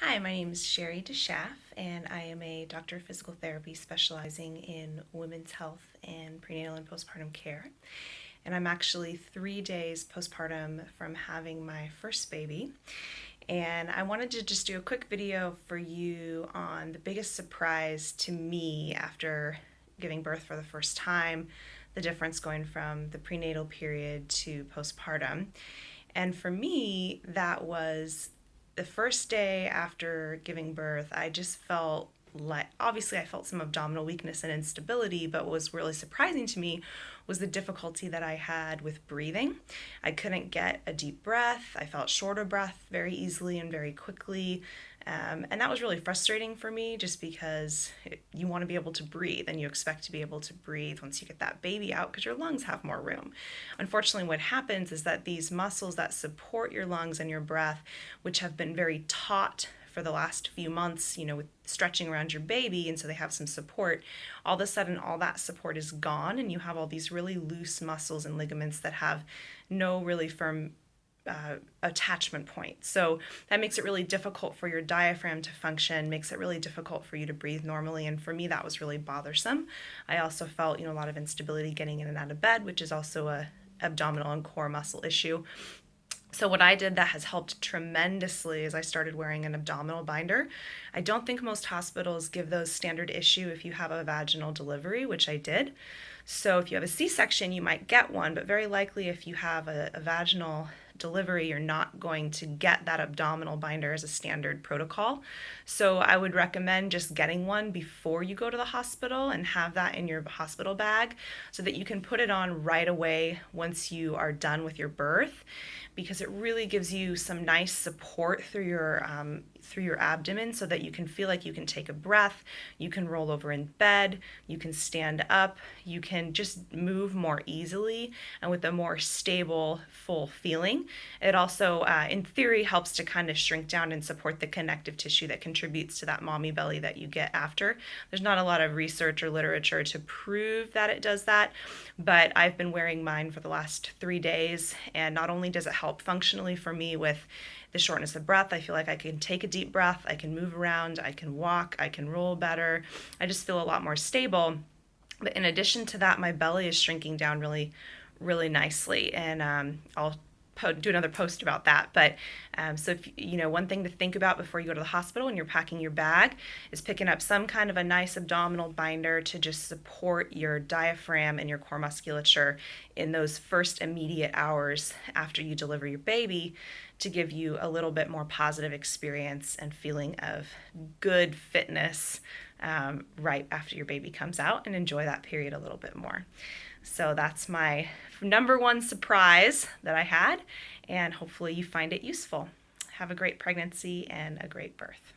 Hi, my name is Sherry DeSchaaf, and I am a doctor of physical therapy specializing in women's health and prenatal and postpartum care. And I'm actually 3 days postpartum from having my first baby. And I wanted to just do a quick video for you on the biggest surprise to me after giving birth for the first time, the difference going from the prenatal period to postpartum. And for me, that was the first day after giving birth. I just felt like, obviously I felt some abdominal weakness and instability, but what was really surprising to me was the difficulty that I had with breathing. I couldn't get a deep breath. I felt short of breath very easily and very quickly. And that was really frustrating for me just because you want to be able to breathe and you expect to be able to breathe once you get that baby out because your lungs have more room. Unfortunately, what happens is that these muscles that support your lungs and your breath, which have been very taut for the last few months, with stretching around your baby, and so they have some support, all of a sudden all that support is gone and you have all these really loose muscles and ligaments that have no really firm attachment point. So that makes it really difficult for your diaphragm to function, makes it really difficult for you to breathe normally. And for me, that was really bothersome. I also felt, a lot of instability getting in and out of bed, which is also a abdominal and core muscle issue. So what I did that has helped tremendously is I started wearing an abdominal binder. I don't think most hospitals give those standard issue if you have a vaginal delivery, which I did. So if you have a C-section, you might get one, but very likely if you have a vaginal delivery, you're not going to get that abdominal binder as a standard protocol. So I would recommend just getting one before you go to the hospital and have that in your hospital bag so that you can put it on right away once you are done with your birth, because it really gives you some nice support through your abdomen so that you can feel like you can take a breath, you can roll over in bed, you can stand up, you can just move more easily and with a more stable, full feeling. It also, in theory, helps to kind of shrink down and support the connective tissue that contributes to that mommy belly that you get after. There's not a lot of research or literature to prove that it does that, but I've been wearing mine for the last 3 days, and not only does it help functionally for me with the shortness of breath, I feel like I can take a deep breath, I can move around, I can walk, I can roll better. I just feel a lot more stable. But in addition to that, my belly is shrinking down really, really nicely, and I'll do another post about that. But so if one thing to think about before you go to the hospital and you're packing your bag is picking up some kind of a nice abdominal binder to just support your diaphragm and your core musculature in those first immediate hours after you deliver your baby, to give you a little bit more positive experience and feeling of good fitness right after your baby comes out, and enjoy that period a little bit more. So that's my number one surprise that I had, and hopefully you find it useful. Have a great pregnancy and a great birth.